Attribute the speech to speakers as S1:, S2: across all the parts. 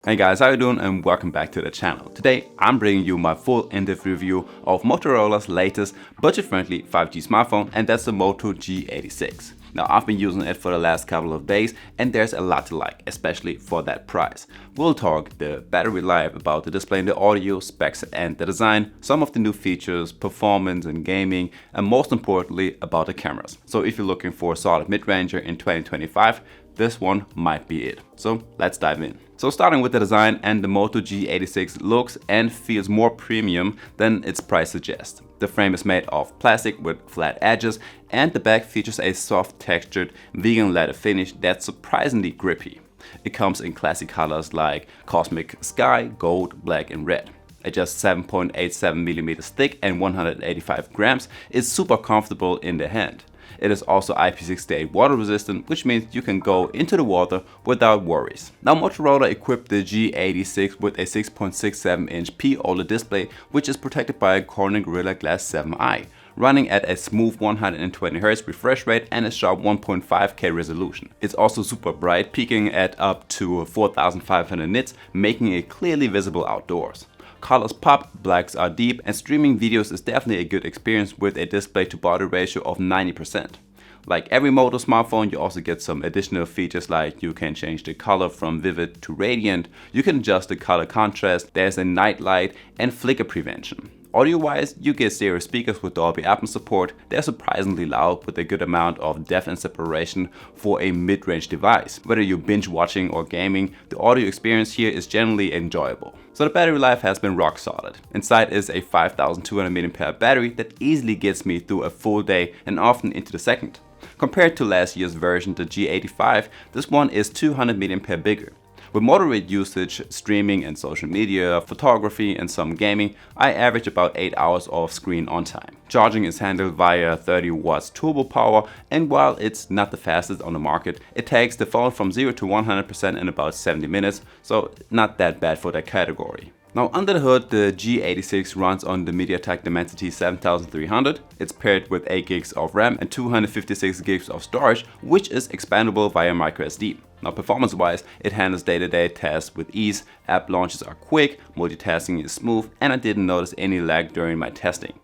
S1: Hey guys, how you doing and welcome back to the channel. Today I'm bringing you my full in-depth review of Motorola's latest budget-friendly 5G smartphone, and that's the Moto G86. Now I've been using it for the last couple of days and there's a lot to like, especially for that price. We'll talk the battery life, about the display and the audio, specs and the design, some of the new features, performance and gaming, and most importantly about the cameras. So if you're looking for a solid mid-ranger in 2025, this one might be it. So let's dive in. So starting with the design, and the Moto G86 looks and feels more premium than its price suggests. The frame is made of plastic with flat edges and the back features a soft textured vegan leather finish that's surprisingly grippy. It comes in classic colors like Cosmic Sky, Gold, Black and Red. At just 7.87mm thick and 185 grams, it's super comfortable in the hand. It is also IP68 water resistant, which means you can go into the water without worries. Now Motorola equipped the G86 with a 6.67-inch P OLED display, which is protected by a Corning Gorilla Glass 7i, running at a smooth 120Hz refresh rate and a sharp 1.5K resolution. It's also super bright, peaking at up to 4500 nits, making it clearly visible outdoors. Colors pop, blacks are deep, and streaming videos is definitely a good experience with a display to body ratio of 90%. Like every Moto smartphone, you also get some additional features like you can change the color from vivid to radiant, you can adjust the color contrast, there's a night light and flicker prevention. Audio-wise, you get stereo speakers with Dolby Atmos support. They're surprisingly loud with a good amount of depth and separation for a mid-range device. Whether you're binge watching or gaming, the audio experience here is generally enjoyable. So the battery life has been rock solid. Inside is a 5200 mAh battery that easily gets me through a full day and often into the second. Compared to last year's version, the G85, this one is 200 mAh bigger. With moderate usage, streaming and social media, photography and some gaming, I average about 8 hours of screen on time. Charging is handled via 30 watts turbo power, and while it's not the fastest on the market, it takes the phone from 0 to 100% in about 70 minutes, so not that bad for that category. Now under the hood, the G86 runs on the MediaTek Dimensity 7300. It's paired with 8 gigs of RAM and 256 gigs of storage, which is expandable via microSD. Now performance-wise, it handles day-to-day tasks with ease, app launches are quick, multitasking is smooth, and I didn't notice any lag during my testing.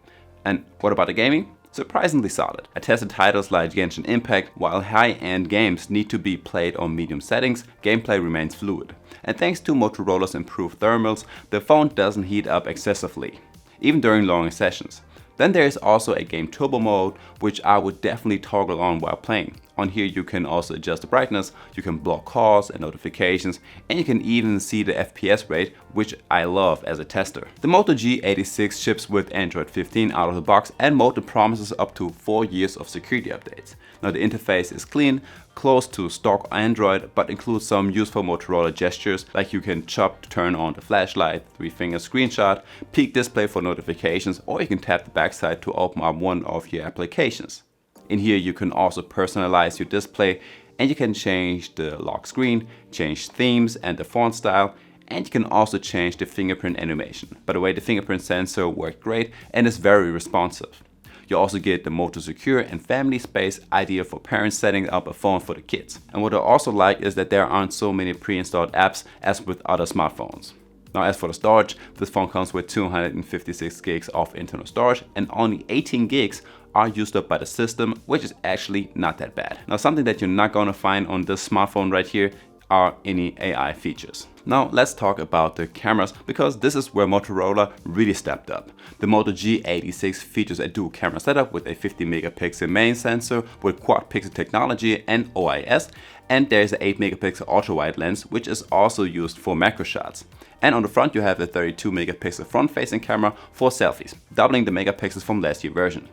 S1: And what about the gaming? Surprisingly solid. I tested titles like Genshin Impact. While high-end games need to be played on medium settings, gameplay remains fluid. And thanks to Motorola's improved thermals, the phone doesn't heat up excessively, even during longer sessions. Then there is also a game turbo mode, which I would definitely toggle on while playing. On here you can also adjust the brightness, you can block calls and notifications, and you can even see the FPS rate, which I love as a tester. The Moto G86 ships with Android 15 out of the box, and Moto promises up to 4 years of security updates. Now the interface is clean, close to stock Android, but includes some useful Motorola gestures, like you can chop to turn on the flashlight, 3-finger screenshot, peek display for notifications, or you can tap the backside to open up one of your applications. In here you can also personalize your display, and you can change the lock screen, change themes and the font style, and you can also change the fingerprint animation. By the way, the fingerprint sensor worked great and is very responsive. You also get the Moto Secure and Family Space, ideal for parents setting up a phone for the kids. And what I also like is that there aren't so many pre-installed apps as with other smartphones. Now as for the storage, this phone comes with 256 gigs of internal storage, and only 18 gigs are used up by the system, which is actually not that bad. Now something that you're not going to find on this smartphone right here are any AI features. Now let's talk about the cameras, because this is where Motorola really stepped up. The Moto G86 features a dual camera setup with a 50 megapixel main sensor with quad pixel technology and OIS, and there's an 8 megapixel ultra wide lens, which is also used for macro shots. And on the front you have a 32 megapixel front facing camera for selfies, doubling the megapixels from last year's version.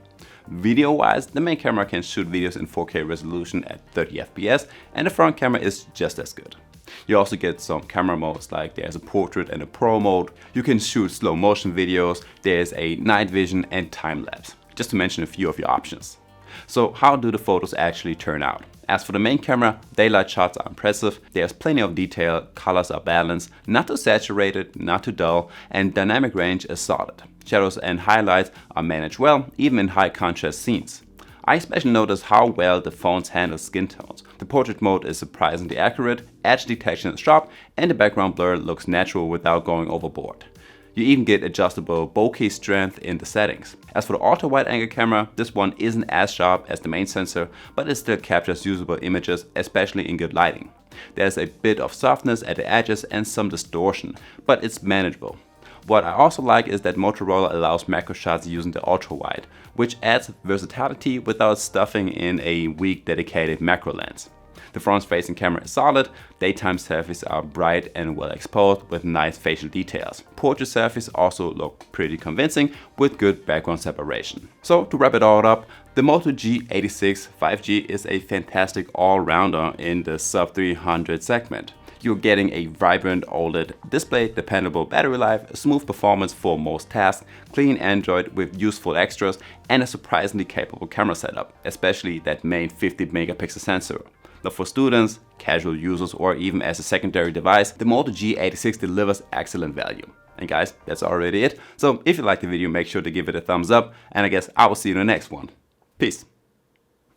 S1: Video wise, the main camera can shoot videos in 4K resolution at 30 FPS, and the front camera is just as good. You also get some camera modes, like there's a portrait and a pro mode. You can shoot slow motion videos, there's a night vision and time lapse, just to mention a few of your options. So how do the photos actually turn out? As for the main camera, daylight shots are impressive, there's plenty of detail, colors are balanced, not too saturated, not too dull, and dynamic range is solid. Shadows and highlights are managed well, even in high contrast scenes. I especially noticed how well the phones handle skin tones. The portrait mode is surprisingly accurate, edge detection is sharp, and the background blur looks natural without going overboard. You even get adjustable bokeh strength in the settings. As for the ultra wide angle camera, this one isn't as sharp as the main sensor, but it still captures usable images, especially in good lighting. There's a bit of softness at the edges and some distortion, but it's manageable. What I also like is that Motorola allows macro shots using the ultra wide, which adds versatility without stuffing in a weak dedicated macro lens. The front-facing camera is solid, daytime selfies are bright and well exposed with nice facial details. Portrait selfies also look pretty convincing with good background separation. So to wrap it all up, the Moto G86 5G is a fantastic all-rounder in the sub 300 segment. You're getting a vibrant OLED display, dependable battery life, smooth performance for most tasks, clean Android with useful extras, and a surprisingly capable camera setup, especially that main 50 megapixel sensor. Now for students, casual users, or even as a secondary device, the Moto G86 delivers excellent value. And guys, that's already it. So if you liked the video, make sure to give it a thumbs up, and I guess I will see you in the next one. Peace.